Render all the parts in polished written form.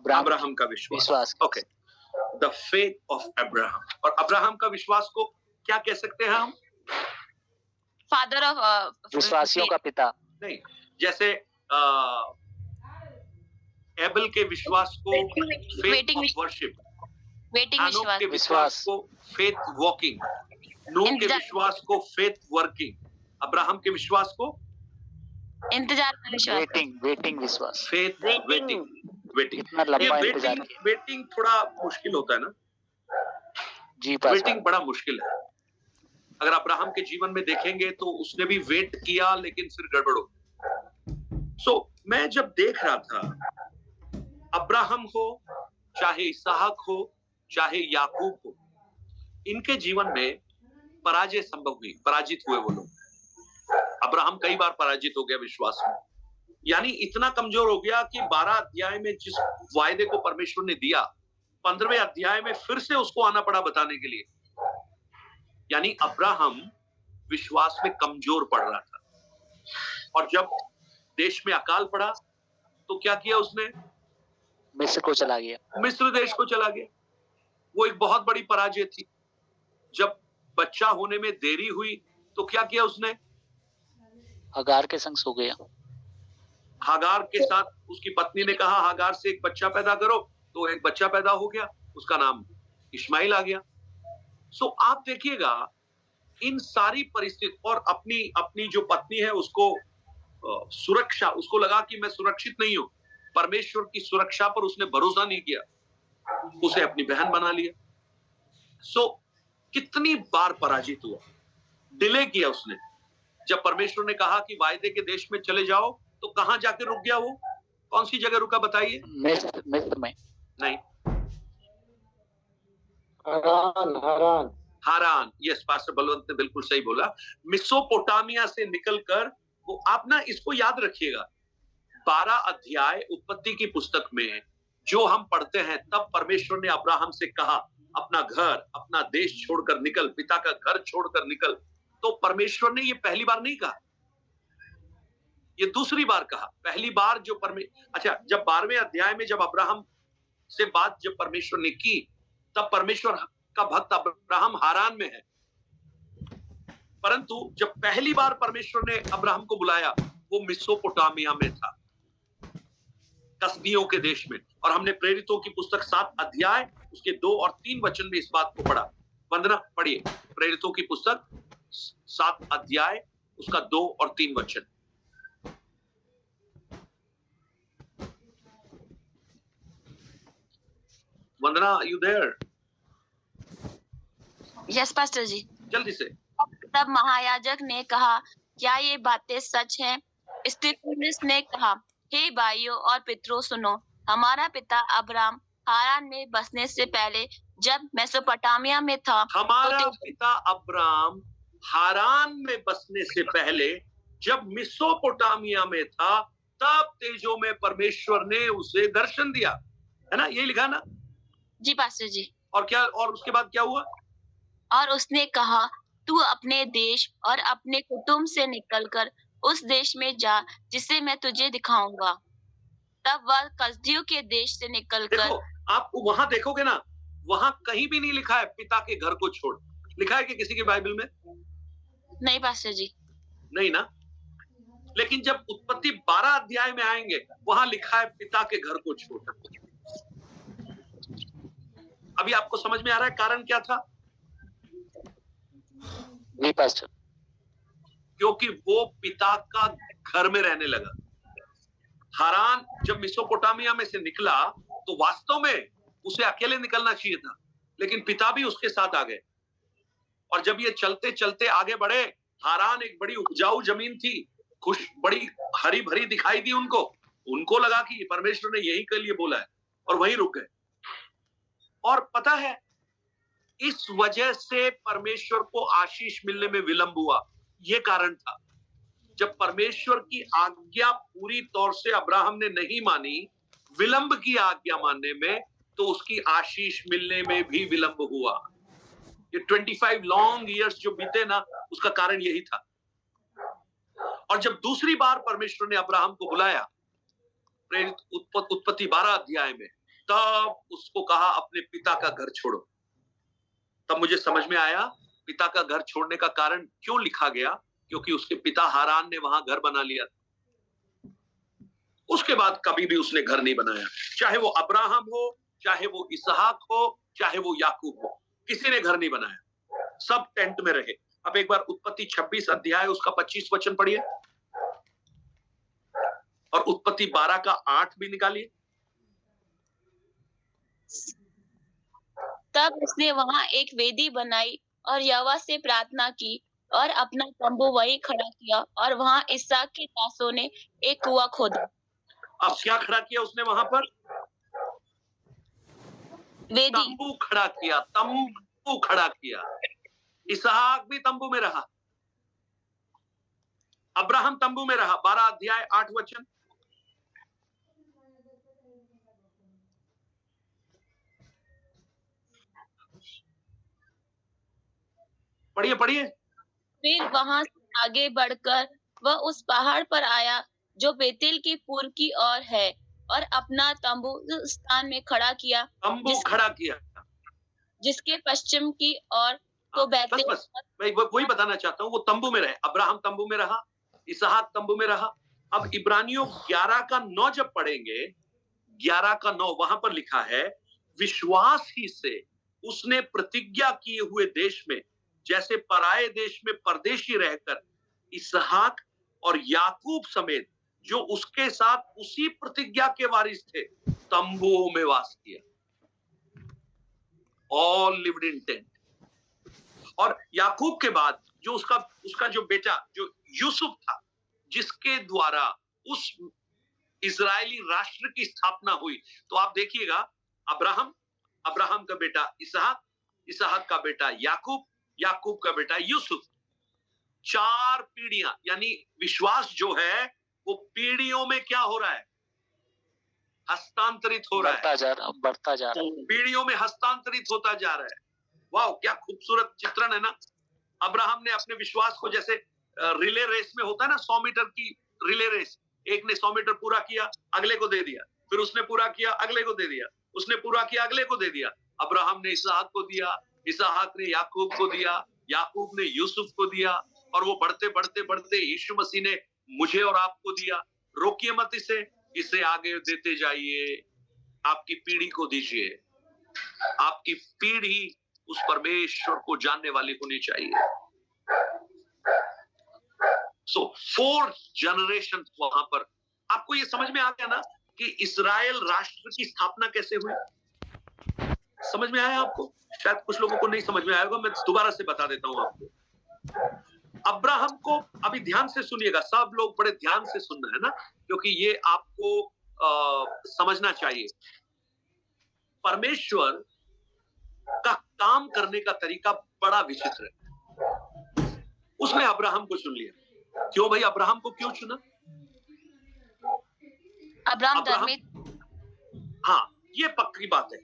Abraham का विश्वास। Okay, the faith of Abraham. और अब्राहम का विश्वास को क्या कह सकते हैं हम? फादर ऑफ विश्वासियों का पिता। नहीं, जैसे एबल के विश्वास को फेथ ऑफ वर्शिप, वेटिंग के विश्वास को फेथ वॉकिंग, नूह के विश्वास को फेथ वर्किंग, अब्राहम के विश्वास को इंतजार का विश्वास, वेटिंग विश्वास, फेथ वेटिंग। इतना लंबा इंतजार किया। वेटिंग थोड़ा मुश्किल होता है ना जी, वेटिंग बड़ा मुश्किल है। अगर अब्राहम के जीवन में देखेंगे तो उसने भी वेट किया लेकिन फिर गड़बड़ हो। मैं जब देख रहा था, अब्राहम हो चाहे इसहाक हो चाहे याकूब हो, इनके जीवन में पराजय संभव हुई, पराजित हुए वो लोग। अब्राहम कई बार पराजित हो गया विश्वास में, यानी इतना कमजोर हो गया कि 12 अध्याय में जिस वायदे को परमेश्वर ने दिया, 15वें अध्याय में फिर से उसको आना पड़ा बताने के लिए। यानी अब्राहम विश्वास में कमजोर पड़ रहा था। और जब देश में अकाल पड़ा तो क्या किया उसने? मिस्र को चला गया, मिस्र देश को चला गया। वो एक बहुत बड़ी पराजय थी। जब बच्चा होने में देरी हुई तो क्या किया उसने? हागार के संग सो गया। हागार के साथ उसकी पत्नी ने कहा हागार से एक बच्चा पैदा करो, तो एक बच्चा पैदा हो गया, उसका नाम इस्माइल आ गया। आप देखिएगा इन सारी परिस्थिति, और अपनी जो पत्नी है उसको सुरक्षा, उसको लगा कि मैं सुरक्षित नहीं हूं, परमेश्वर की सुरक्षा पर उसने भरोसा नहीं किया, उसे अपनी बहन बना लिया। कितनी बार पराजित हुआ, डिले किया उसने। जब परमेश्वर ने कहा कि वायदे के देश में चले जाओ, तो कहां जाकर रुक गया वो? कौन सी जगह रुका बताइए? मिस्र में नहीं, हारान। यस, पास्टर बलवंत ने बिल्कुल सही बोला। मेसोपोटामिया से निकलकर वो, आप ना इसको याद रखिएगा, 12 अध्याय उत्पत्ति की पुस्तक में जो हम पढ़ते हैं, तब परमेश्वर ने अब्राहम से कहा अपना घर, अपना देश छोड़कर निकल, पिता का घर छोड़कर निकल। तो परमेश्वर ने ये पहली बार नहीं कहा, ये दूसरी बार कहा। पहली बार जो अच्छा, जब 12वें अध्याय में जब अब्राहम से बात जब परमेश्वर ने की, तब परमेश्वर का भक्त अब्राहम हारान में है। परंतु जब पहली बार परमेश्वर ने अब्राहम को बुलाया, वो मेसोपोटामिया में था, कसदियों के देश में। और हमने प्रेरितों की पुस्तक 7 अध्याय उसके 2 और 3 वचन में इस बात को पढ़ा। वंदना पढ़िए, प्रेरितों की पुस्तक 7 अध्याय उसका 2 और 3 वचन। वंदना, यू देयर? यस पास्टर जी। जल्दी से। तब महायाजक ने कहा, क्या ये बातें सच हैं? स्तिफनुस ने कहा, हे भाइयों और पितरों सुनो, हमारा पिता अब्राहम हारान में बसने से पहले जब मेसोपोटामिया में था, हमारा पिता अब्राहम हारान में बसने से पहले जब मेसोपोटामिया में था, तब तेजों में परमेश्वर ने उसे दर्शन दिया। है ना, यही लिखा ना? जी पास्टर जी। और क्या, और उसके बाद क्या हुआ? और उसने कहा, तू अपने देश और अपने कुटुंब से निकलकर उस देश में जा जिसे मैं तुझे दिखाऊंगा। तब वह कसदियों के देश से निकलकर, देखो, आप वहां देखोगे ना, वहां कहीं भी नहीं लिखा है पिता के घर को छोड़। लिखा है कि किसी के बाइबल में? नहीं पास्टर जी, नहीं ना। लेकिन जब उत्पत्ति 12 अध्याय में आएंगे, वहां लिखा है पिता के घर को छोड़। अभी आपको समझ में आ रहा है कारण क्या था? जी पास्टर, क्योंकि वो पिता का घर में रहने लगा। हारान जब मेसोपोटामिया में से निकला तो वास्तव में उसे अकेले निकलना चाहिए था, लेकिन पिता भी उसके साथ आ गए। और जब ये चलते चलते आगे बढ़े, हारान एक बड़ी उपजाऊ जमीन थी, बड़ी हरी भरी दिखाई दी उनको लगा कि परमेश्वर ने यही के लिए बोला है, और वहीं रुक गए। और पता है, इस वजह से परमेश्वर को आशीष मिलने में विलंब हुआ। यह कारण था, जब परमेश्वर की आज्ञा पूरी तौर से अब्राहम ने नहीं मानी, विलंब की आज्ञा मानने में, तो उसकी आशीष मिलने में भी विलंब हुआ। ये 25 लॉन्ग इयर्स जो बीते ना, उसका कारण यही था। और जब दूसरी बार परमेश्वर ने अब्राहम को बुलाया, उत्पत्ति 12 अध्याय में, तब उसको कहा अपने पिता का घर छोड़ो। तब मुझे समझ में आया पिता का घर छोड़ने का कारण क्यों लिखा गया, क्योंकि उसके पिता हारान ने वहां घर बना लिया। उसके बाद कभी भी उसने घर नहीं बनाया, चाहे वो अब्राहम हो, चाहे वो इसहाक हो, चाहे वो याकूब हो, किसी ने घर नहीं बनाया, सब टेंट में रहे। अब एक बार उत्पत्ति 26 अध्याय उसका 25 वचन पढ़िए और उत्पत्ति 12 का 8 भी निकालिए। तब उसने वहां एक वेदी बनाई और यहोवा से प्रार्थना की और अपना तंबू वहीं खड़ा किया, और वहां इसहाक के दासों ने एक कुआं खोदा। अब क्या खड़ा किया उसने वहां पर? वेदी। तंबू खड़ा किया, तंबू खड़ा किया। इसहाक भी तंबू में रहा, अब्राहम तंबू में रहा। 12 अध्याय 8 वचन पढ़िए पढ़िए। फिर वहां से आगे बढ़कर वह उस पहाड़ पर आया जो बेतेल की पूर्व की ओर है, और अपना तंबू उस स्थान में खड़ा किया तंबू खड़ा किया जिसके पश्चिम की ओर तो बेतेल। बस मैं वही बताना चाहता हूँ, वो तंबू में रहे। अब्राहम तंबू में रहा, इसहाक तंबू में रहा। अब इब्रानियों 11 का 9 जब पढ़ेंगे, 11 का 9 वहां पर लिखा है, विश्वास ही से उसने प्रतिज्ञा किए हुए देश में, जैसे पराये देश में परदेशी रहकर, इसहाक और याकूब समेत जो उसके साथ उसी प्रतिज्ञा के वारिस थे, तंबुओं में वास किया। All lived in tent. और याकूब के बाद जो उसका जो बेटा जो यूसुफ था, जिसके द्वारा उस इजरायली राष्ट्र की स्थापना हुई, तो आप देखिएगा अब्राहम का बेटा इसहाक का बेटा याकूब का बेटा यूसुफ। 4 पीढ़ियां, यानी विश्वास जो है वो पीढ़ियों में क्या हो रहा है? हस्तांतरित हो रहा है, बढ़ता जा रहा है, पीढ़ियों में हस्तांतरित होता जा रहा है। वाह, क्या खूबसूरत चित्रण है ना। अब्राहम ने अपने विश्वास को, जैसे रिले रेस में होता है ना, 100 मीटर की रिले रेस, एक ने 100 मीटर पूरा किया, अगले को दे दिया, फिर उसने पूरा किया, अगले को दे दिया, उसने पूरा किया, अगले को दे दिया। अब्राहम ने इसहाक को दिया, इसहाक ने याकूब को दिया, याकूब ने यूसुफ को दिया, और वो बढ़ते बढ़ते बढ़ते यीशु मसीह ने मुझे और आपको दिया। रोकिए मत इसे आगे देते जाइए। आपकी पीढ़ी को दीजिए, आपकी पीढ़ी उस परमेश्वर को जानने वाली होनी चाहिए। सो 4 जनरेशन वहां पर। आपको ये समझ में आ गया ना कि इस्राएल राष्ट्र की स्थापना कैसे हुई? समझ में आया आपको? शायद कुछ लोगों को नहीं समझ में आया होगा, मैं दोबारा से बता देता हूं आपको। अब्राहम को, अभी ध्यान से सुनिएगा, सब लोग बड़े ध्यान से सुनना है ना, क्योंकि ये आपको समझना चाहिए। परमेश्वर का काम करने का तरीका बड़ा विचित्र है। उसने अब्राहम को चुन लिया। क्यों भाई, अब्राहम को क्यों चुना? अब्राहम धर्मी। हाँ, ये पक्की बात है,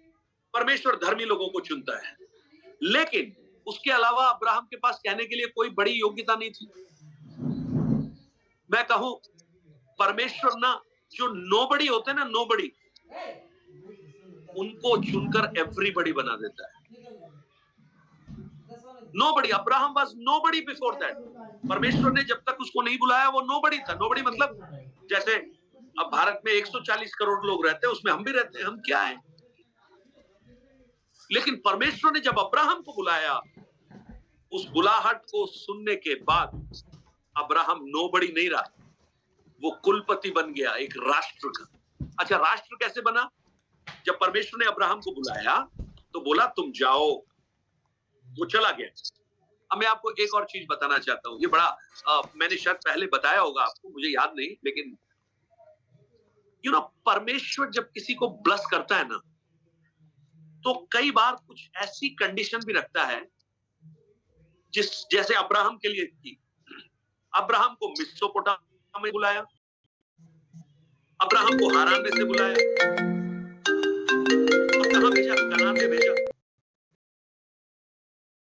परमेश्वर धर्मी लोगों को चुनता है, लेकिन उसके अलावा अब्राहम के पास कहने के लिए कोई बड़ी योग्यता नहीं थी। मैं कहूं, परमेश्वर ना, जो नोबडी होते हैं ना, नोबडी, उनको चुनकर एवरीबडी बना देता है। Nobody, Abraham was nobody before that. परमेश्वर ने जब तक उसको नहीं बुलाया वो नोबडी था। नोबडी मतलब जैसे अब भारत में 140 करोड़ लोग रहते हैं, उसमें हम भी रहते हैं, हम क्या हैं? लेकिन परमेश्वर ने जब अब्राहम को बुलाया, उस बुलाहट को सुनने के बाद अब्राहम नोबडी नहीं रहा, वो कुलपति बन गया एक राष्ट्र का। अच्छा, राष्ट्र कैसे बना? जब परमेश्वर ने अब्राहम को बुलाया तो बोला तुम जाओ, वो चला गया। अब मैं आपको एक और चीज बताना चाहता हूं, ये बड़ा मैंने शायद पहले बताया होगा आपको, मुझे याद नहीं, लेकिन परमेश्वर जब किसी को ब्लेस करता है ना, तो कई बार कुछ ऐसी कंडीशन भी रखता है जैसे अब्राहम के लिए थी। अब्राहम को मेसोपोटामिया में बुलाया, अब्राहम को हारान में से बुलाया, और कहां भेजा? कनान में भेजा।